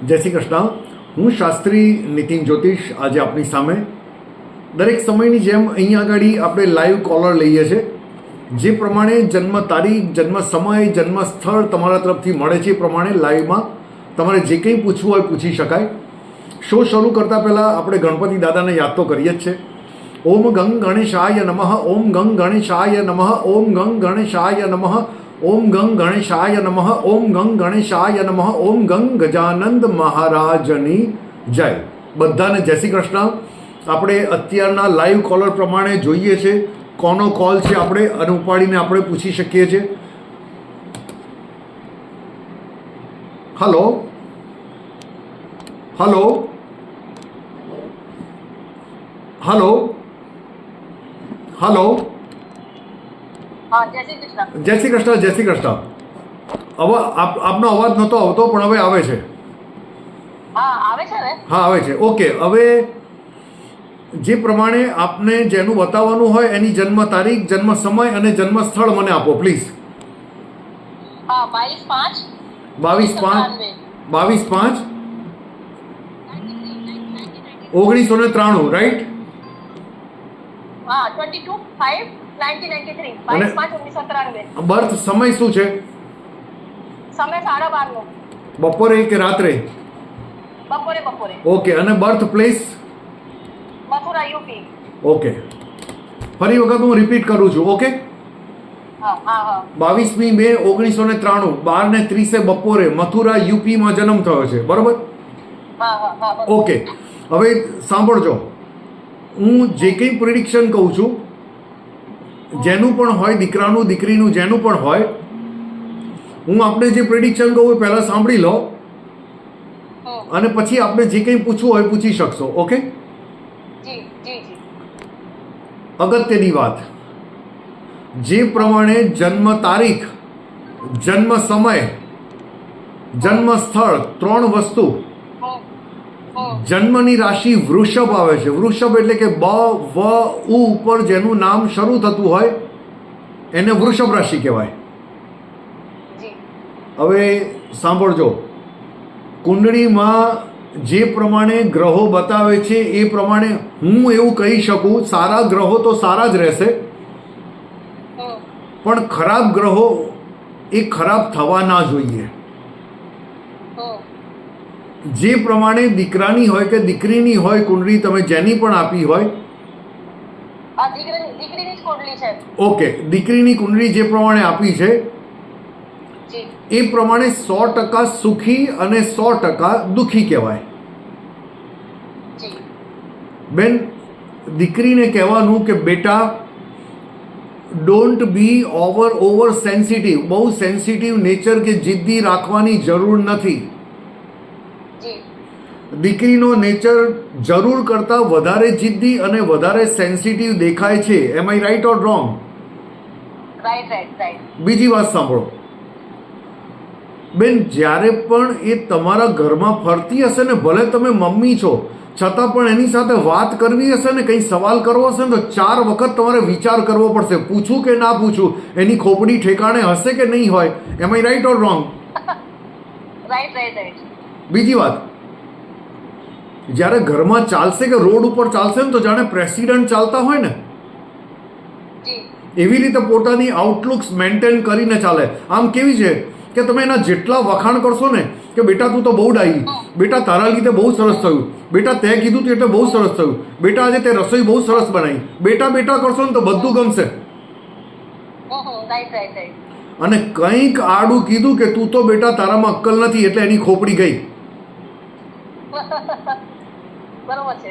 જય શ્રી કૃષ્ણ. હું શાસ્ત્રી નીતિન જ્યોતિષ આજે આપની સામે દરેક સમયની જેમ અહીંયા આગળ આપણે લાઈવ કોલર લઈએ છીએ. જે પ્રમાણે જન્મ તારીખ, જન્મ સમય, જન્મ સ્થળ તમારા તરફથી મળે છે એ પ્રમાણે લાઈવમાં તમારે જે કંઈ પૂછવું હોય પૂછી શકાય. શો શરૂ કરતાં પહેલાં આપણે ગણપતિ દાદાને યાદ તો કરીએ જ છે. ઓમ ગંગ ગણેશાય નમઃ, ઓમ ગંગ ગણેશાય નમઃ, ઓમ ગંગ ગણેશાય નમઃ, ઓમ ગંગ ગણેશાય નમઃ, ઓમ ગંગ ગણેશાય નમઃ, ઓમ ગંગ ગજાનંદ મહારાજની જય. બધાને જય શ્રી કૃષ્ણ. આપણે અત્યારના લાઈવ કોલર પ્રમાણે જોઈએ છે કોનો કોલ છે આપણે અને ઉપાડીને આપણે પૂછી શકીએ છીએ. Hello hello hello hello. જય શ્રી કૃષ્ણ. જય શ્રી કૃષ્ણ. જય શ્રી કૃષ્ણ. હવે આપનો અવાજ નહોતો આવતો પણ હવે આવે છે. હા આવે છે ને. હા આવે છે. ઓકે, હવે જે પ્રમાણે આપને જેનું બતાવવાનું હોય એની જન્મ તારીખ, જન્મ સમય અને જન્મ સ્થળ મને આપો પ્લીઝ. હા 22/5 22/5 22/5 1993, રાઈટ? હા 22/5/1993 22/5/1993. બર્થ સમય શું છે? સમય 12:30 બપોરે કે રાત્રે? બપોરે. ઓકે, અને birth place? Mathura UP. Okay, ફરી વખત હું રિપીટ કરું છું. ઓકે, હા 22મી મે 1993 12:30 બપોરે મથુરા યુપીમાં જન્મ થયો છે, બરોબર? હા ઓકે, હવે સાંભળજો, હું જે કંઈ પ્રિડિક્શન કહું છું, જેનું પણ હોય, દીકરાનું દીકરીનું જેનું પણ હોય, હું આપણે જે પ્રિડિક્શન કહું એ પહેલાં સાંભળી લો અને પછી આપણે જે કંઈ પૂછવું હોય પૂછી શકશો. ઓકે? જી. અગત્યની વાત, જે પ્રમાણે જન્મ તારીખ, જન્મ સમય, જન્મ સ્થળ, 3 વસ્તુ, જન્મની રાશિ વૃષભ આવે છે. વૃષભ એટલે કે બ વ ઉ ઉપર જેનું નામ શરૂ થતું હોય એને વૃષભ રાશિ કહેવાય. હવે સાંભળજો, કુંડળીમાં જે પ્રમાણે ગ્રહો બતાવે છે એ પ્રમાણે હું એવું કહી શકું, સારા ગ્રહો તો સારા જ રહેશે, પણ ખરાબ ગ્રહો એ ખરાબ થવા ના જોઈએ. જે પ્રમાણે દીકરાની હોય કે દીકરીની હોય કુંડળી, તમે જેની પણ આપી હોય, દીકરીની જ કુંડલી છે. ઓકે, દીકરીની કુંડળી જે પ્રમાણે આપી છે એ પ્રમાણે 100% સુખી અને 100% દુઃખી કહેવાય. બેન, દીકરીને કહેવાનું કે બેટા ડોન્ટ બી ઓવર સેન્સિટિવ. બહુ સેન્સિટિવ નેચર કે જિદ્દી રાખવાની જરૂર નથી. દીકરીનો નેચર જરૂર કરતાં વધારે જિદ્દી અને વધારે સેન્સિટિવ દેખાય છે. Am I right or wrong? Right. બીજી વાત સાંભળો બેન, જ્યારે પણ એ તમારા ઘરમાં ફરતી હશે ને, ભલે તમે મમ્મી છો છતાં પણ એની સાથે વાત કરવી હશે ને, કંઈ સવાલ કરવો હશે ને, તો 4 વખત તમારે વિચાર કરવો પડશે, પૂછું કે ના પૂછું, એની ખોપડી ઠેકાણે હશે કે નહીં હોય. Am I right or wrong? Right. બીજી વાત, જ્યારે ઘરમાં ચાલશે કે રોડ ઉપર ચાલશે ને, તો જાણે પ્રેસિડેન્ટ ચાલતા હોય ને એવી રીતે પોતાની આઉટલુક્સ મેન્ટેન કરીને ચાલે. આમ કેવી છે કે તમે એના જેટલા વખાણ કરશો ને કે બેટા તું તો બહુ ડાઈ, બેટા તારા લીધે બહુ સરસ થયું, બેટા તે કીધું તું એટલે બહુ સરસ થયું, બેટા આજે તે રસોઈ બહુ સરસ બનાવી, બેટા કરશો ને તો બધું ગમશે. અને કંઈક આડું કીધું કે તું તો બેટા તારામાં અક્કલ નથી એટલે એની ખોપડી ગઈ. બરોબર છે.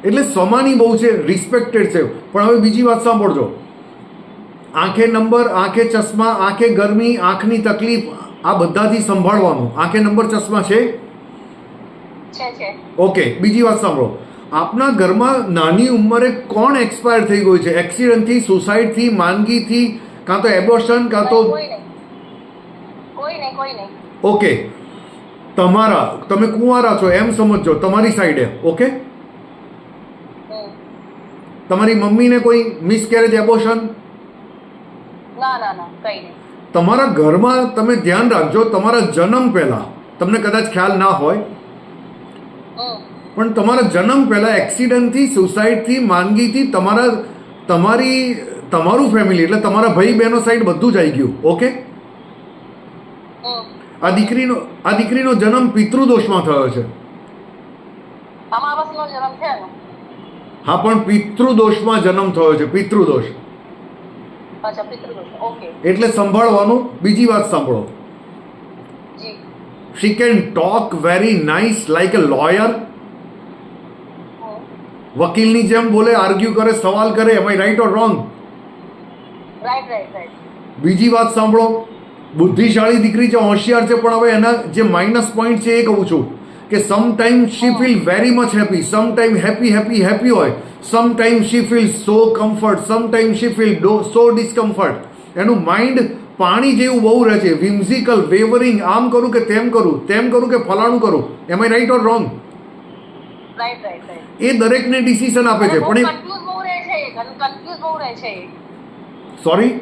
એટલે સમાની બહુ છે, રિસ્પેક્ટેડ છે. પણ હવે બીજી વાત સાંભળજો, આંખે નંબર, આંખે ચશ્મા, આંખે ગરમી, આંખની તકલીફ, આ બધાથી સંભાળવાનું. આંખે નંબર, ચશ્મા છે? ઓકે, બીજી વાત સાંભળો, આપના ઘરમાં નાની ઉંમરે કોણ એક્સપાયર થઈ ગયું છે? એક્સિડન્ટથી, સુસાઇડથી, માંદગીથી, કાં તો એબોર્શન, કાં તો કોઈ નહીં. ઓકે, તમે કુંવારા છો એમ સમજો, તમારી સાઈડે. ઓકે, તમારી મમ્મીને કોઈ મિસકેરેજ, એબોર્શન? ના, કઈ નહીં. તમારા ઘરમાં તમે ધ્યાન રાખજો, તમારા જન્મ પહેલા તમને કદાચ ખ્યાલ ના હોય, હમ. પણ તમારા જન્મ પહેલા એક્સિડન્ટથી, સુસાઇડથી, માંદગીથી તમારું ફેમિલી એટલે તમારા ભાઈ બહેનો સાઈડ બધું જ આવી ગયું. ઓકે, હમ. આ દીકરીનો જન્મ પિતૃદોષમાં થયો છે. અમાવસનો જન્મ છે એનો. હા, પણ પિતૃદોષમાં જન્મ થયો છે. પિતૃદોષ અચ્છા, પિતૃદોષ. ઓકે. એટલે સંભાળવાનું. બીજી વાત સાંભળો. જી. She can talk very nice like a lawyer. હમ. વકીલની જેમ બોલે, આર્ગ્યુ કરે, સવાલ કરે. Am I right or wrong? Right right right. બીજી વાત સાંભળો. બુદ્ધિશાળી દીકરી છે, હોશિયાર છે, પણ હવે એના જે માઇનસ પોઈન્ટ છે એ કહું છું કે sometime she feel very much happy, sometime happy હોય, sometime she feel so comfort, sometime she feel so discomfort. એનું માઇન્ડ પાણી જેવું બહુ રહે છે, વિમ્ઝિકલ, વેવરિંગ, આમ કરું કે તેમ કરું, તેમ કરું કે ફલાણું કરું. Am I right or wrong? Right right right. એ દરેકને ડિસિઝન આપે છે, પણ કન્ફ્યુઝ બહુ રહે છે, કન્ફ્યુઝ બહુ રહે છે. સોરી,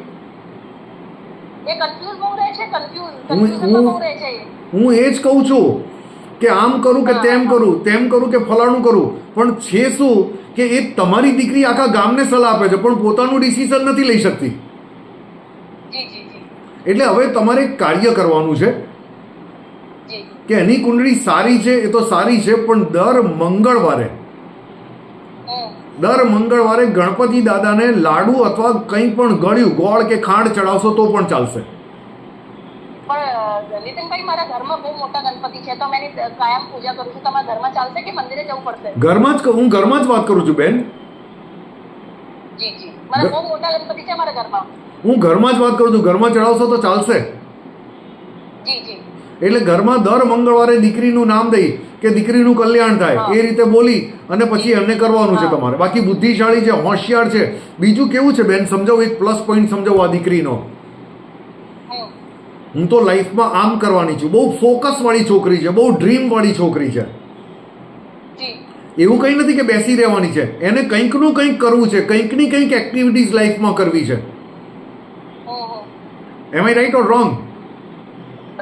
એ કન્ફ્યુઝ બહુ રહે છે, કન્ફ્યુઝન બહુ રહે છે. હું એ જ કહું છું કે આમ કરું કે તેમ કરું, તેમ કરું કે ફલાણું કરું. પણ છે શું કે એ તમારી દીકરી આખા ગામને સલાહ આપે છે, પણ પોતાનું ડિસિઝન નથી લઈ શકતી. જી જી જી એટલે હવે તમારે એક કાર્ય કરવાનું છે જી. કે એની કુંડળી સારી છે, એ તો સારી છે, પણ દર મંગળવારે ગણપતિ દાદાને લાડુ અથવા કંઈ પણ ગળ્યું, ગોળ કે ખાંડ ચડાવશો તો પણ ચાલશે. પણ નીતિનભાઈ, મારા ઘરમાં બહુ મોટા ગણપતિ છે, તો મેં એની કાયમ પૂજા કરું છું. તમારા ઘરમાં ચાલશે કે મંદિરે જવું પડશે? હું ઘરમાં જ વાત કરું છું બેન. જી જી. મારા બહુ મોટા ગણપતિ છે મારા ઘરમાં. હું ઘરમાં જ વાત કરું છું. ઘરમાં ચડાવશો તો ચાલશે. જી જી. એટલે ઘરમાં દર મંગળવારે દીકરીનું નામ દઈ કે દીકરીનું કલ્યાણ થાય એ રીતે બોલી અને પછી એમને કરવાનું છે તમારે. બાકી બુદ્ધિશાળી છે, હોશિયાર છે. બીજું કેવું છે બેન, સમજાવું, એક પ્લસ પોઈન્ટ સમજાવું આ દીકરીનો. હું તો લાઈફમાં આમ કરવાની છું. બહુ ફોકસ વાળી છોકરી છે, બહુ ડ્રીમ વાળી છોકરી છે. એવું કંઈ નથી કે બેસી રહેવાની છે. એને કંઈકનું કંઈક કરવું છે, કંઈકની કંઈક એક્ટિવિટીઝ લાઈફમાં કરવી છે. Am I right or wrong?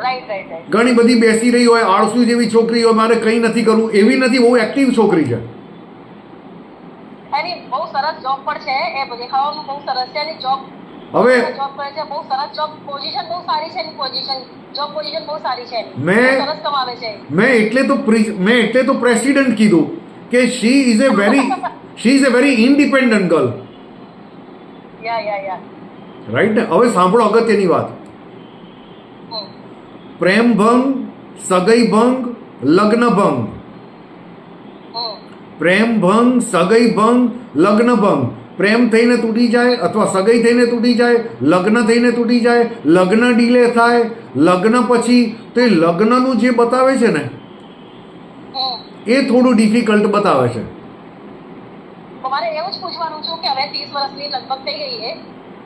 Right right right. ઘણી બધી બેસી રહી હોય, આળસુ જેવી છોકરી હોય, મારે કંઈ નથી કરવું, એવી નથી. બહુ એક્ટિવ છોકરી છે. એની બહુ સરસ જોબ પણ છે, એ દેખાવામાં બહુ સરસ છે એની જોબ. હવે જોબ કરે છે, બહુ સરસ જોબ, પોઝિશન બહુ સારી છે એની પોઝિશન, જોબ પોઝિશન બહુ સારી છે એની. સરસ કમાવે છે. મેં એટલે તો પ્રેસિડેન્ટ કીધું કે she is a very independent girl. Yeah. Right ને? હવે સાંભળો અગત્યની વાત. પ્રેમ ભંગ, સગાઈ ભંગ, લગ્ન ભંગ. પ્રેમ ભંગ, સગાઈ ભંગ, લગ્ન ભંગ. પ્રેમ થઈને તૂટી જાય અથવા સગાઈ થઈને તૂટી જાય, લગ્ન થઈને તૂટી જાય, લગ્ન ડીલે થાય, લગ્ન પછી તો એ લગ્નનું જે બતાવે છે ને એ થોડું ડિફિકલ્ટ બતાવે છે. મારે એવું જ પૂછવાનું છું કે હવે 30 વર્ષની લગભગ થઈ ગઈ છે,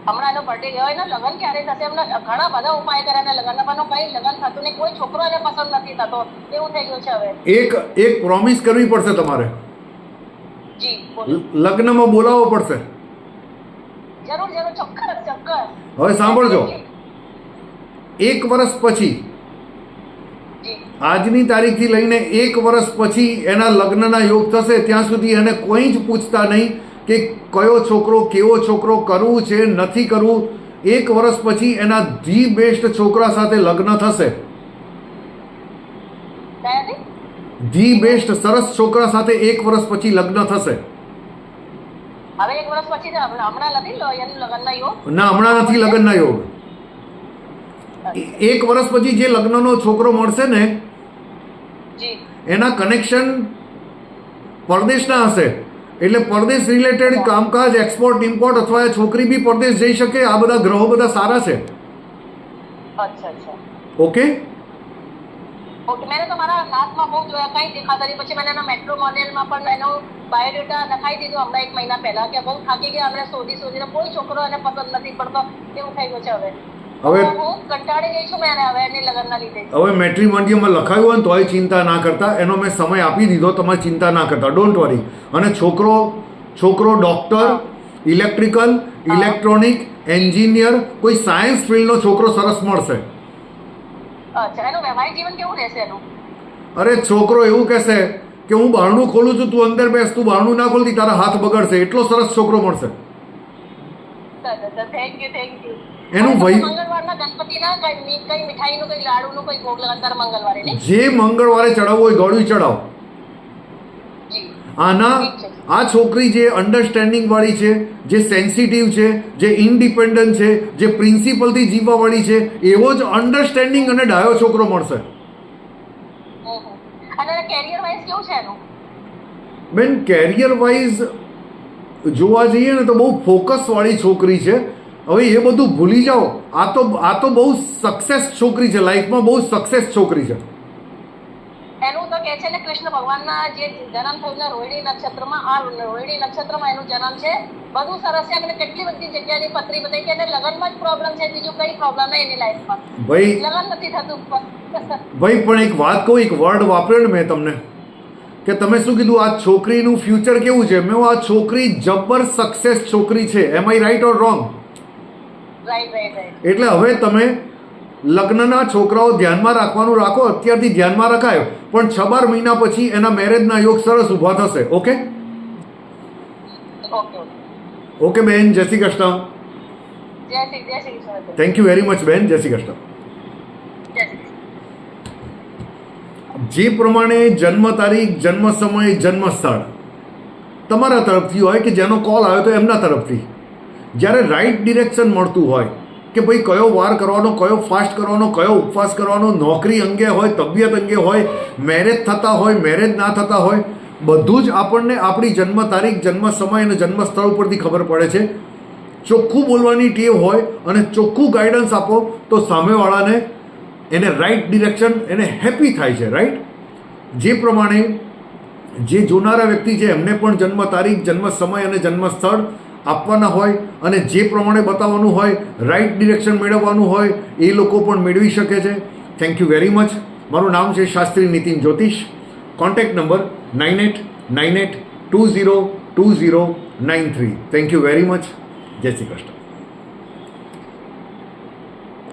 હમણાં એનો બર્થડે ગયો, એના લગ્ન ક્યારે થશે? એમને ઘણા બધા ઉપાય કર્યા, લગ્ન પણ કઈ લગ્ન થતું નહીં, કોઈ છોકરો એને પસંદ નથી થતો, એવું થઈ ગયું છે. હવે એક પ્રોમિસ કરવી પડશે તમારે. જી, લગ્નમાં બોલાવવો પડશે. જરૂર, ચોક્કસ. હવે સાંભળજો, 1 વર્ષ પછી, આજની તારીખથી લઈને 1 વર્ષ પછી એના લગ્નના યોગ થશે. ત્યાં સુધી એને કોઈ જ પૂછતા નહીં કે કયો છોકરો, કેવો છોકરો, કરવું છે નથી કરવું. 1 વર્ષ પછી એના ધી બેસ્ટ છોકરા સાથે લગ્ન થશે. ધી બેસ્ટ સરસ છોકરા સાથે 1 વર્ષ પછી લગ્ન થશે. હવે 1 વર્ષ પછી હમણાં નથી લગ્નના યોગ? ના, હમણાં નથી લગ્નના યોગ. 1 વર્ષ પછી જે લગ્નનો છોકરો મળશે ને એના કનેક્શન પરદેશના હશે. એટલે પરદેશ રિલેટેડ કામકાજ, એક્સપોર્ટ ઇમ્પોર્ટ, અથવા એ છોકરી બી પરદેશ જઈ શકે. આ બધા ગ્રહો બધા સારા છે. ઓકે. મેં તો મારા ક્લાસમાં બહુ જોયા, કઈ દેખાતા નહીં. પછી મેં એના મેટ્રો મોડેલમાં પણ એનો બાયોડેટા લખાઈ દીધો હમણાં 1 મહિના પહેલા કે બહુ થાકી ગયા આપણે શોધીને, કોઈ છોકરો એને પસંદ નથી પડતો, એવું થઈ ગયું છે. હવે હું કંટાળી ગઈ છું મેં હવે એની લગ્નના લીધે. હવે મેટ્રિમોનિયમમાં લખાયું હોય ને તોય ચિંતા ના કરતા. એનો મેં સમય આપી દીધો, તમારે ચિંતા ના કરતા, ડોન્ટ વરી. અને છોકરો ડોક્ટર, ઇલેક્ટ્રિકલ, ઇલેક્ટ્રોનિક, એન્જિનિયર, કોઈ સાયન્સ ફિલ્ડનો છોકરો સરસ મળશે. અચ્છા, એનું વૈવાહિક જીવન કેવું રહેશે એનું? અરે છોકરો એવું કહેશે કે હું બારણું ખોલું છું, તું અંદર બેસ, તું બારણું ના ખોલતી, તારા હાથ બગડશે. એટલો સરસ છોકરો મળશે. Thank you, thank you. એનું વય મંગળવારના ગણપતિના કઈ મીઠાઈનું, કઈ લાડુનું, કઈ ભોગ લગાડતા મંગળવારે નહીં? જે મંગળવારે ચડાવવું હોય ગળું ચડાવો. જી. આના આ છોકરી જે અન્ડરસ્ટેન્ડિંગ વાળી છે, જે સેન્સિટિવ છે, જે ઇન્ડિપેન્ડન્ટ છે, જે પ્રિન્સિપલથી જીવવા વાળી છે, એવો જ અન્ડરસ્ટેન્ડિંગ અને ડાયો છોકરો મળશે. અને કેરિયર વાઇઝ કેવું છે એનું? બેન, કેરિયર વાઇઝ જોવા જઈએ ને તો બહુ ફોકસ વાળી છોકરી છે. હવે એ બધું ભૂલી જાઓ. આ તો બહુ સક્સેસ છોકરી છે, લાઈફમાં બહુ સક્સેસ છોકરી છે. એનું તો કહે છે ને, કૃષ્ણ ભગવાનના જે જન્મ થયો ને રોહિણી નક્ષત્રમાં, આ રોહિણી નક્ષત્રમાં એનું જન્મ છે. બધું સરસ છે. અને કેટલી બધી જગ્યાની પત્રી બતાવી કે એને લગ્નમાં જ પ્રોબ્લેમ છે, બીજું કઈ પ્રોબ્લેમ નહીં એની લાઈફમાં. ભાઈ લગ્ન નથી થતું. ભાઈ પણ એક વાત કહું, એક વર્ડ વાપર્યો ને મેં તમને, કે તમે શું કીધું, આ છોકરીનું ફ્યુચર કેવું છે? મેં આ છોકરી જબર સક્સેસ છોકરી છે. Am I right or wrong? Right. એટલે હવે તમે લગ્નના છોકરાઓ ધ્યાનમાં રાખવાનું રાખો, અત્યારથી ધ્યાનમાં રખાયો, પણ 6-12 મહિના પછી એના મેરેજના યોગ સરસ ઊભા થશે. ઓકે ઓકે બેન, જય શ્રી કૃષ્ણ. જય Shri Krishna. Thank you very much બેન, જય શ્રી કૃષ્ણ. જે પ્રમાણે જન્મ તારીખ, જન્મ સમય, જન્મ સ્થળ તમારા તરફથી હોય કે જેનો કોલ આવ્યો તો એમના તરફથી, જ્યારે રાઈટ ડિરેક્શન મળતું હોય કે ભાઈ કયો વાર કરવાનો, કયો ફાસ્ટ કરવાનો, કયો ઉપવાસ કરવાનો, નોકરી અંગે હોય, તબિયત અંગે હોય, મેરેજ થતા હોય, મેરેજ ના થતા હોય, બધું જ આપણને આપણી જન્મ તારીખ, જન્મ સમય અને જન્મ સ્થળ ઉપરથી ખબર પડે છે. ચોખ્ખું બોલવાની ટેવ હોય અને ચોખ્ખું ગાઈડન્સ આપો તો સામેવાળાને એને રાઈટ ડિરેક્શન, એને હેપી થાય છે. રાઈટ? જે પ્રમાણે જે જોનારા વ્યક્તિ છે એમને પણ જન્મ તારીખ, જન્મ સમય અને જન્મ સ્થળ આપવાના હોય અને જે પ્રમાણે બતાવવાનું હોય, રાઈટ ડિરેક્શન મેળવવાનું હોય, એ લોકો પણ મેળવી શકે છે. Thank you very much. મારું નામ છે શાસ્ત્રી નીતિન જ્યોતિષ. Contact number 9898202093. Thank you very much. જય શ્રી કૃષ્ણ.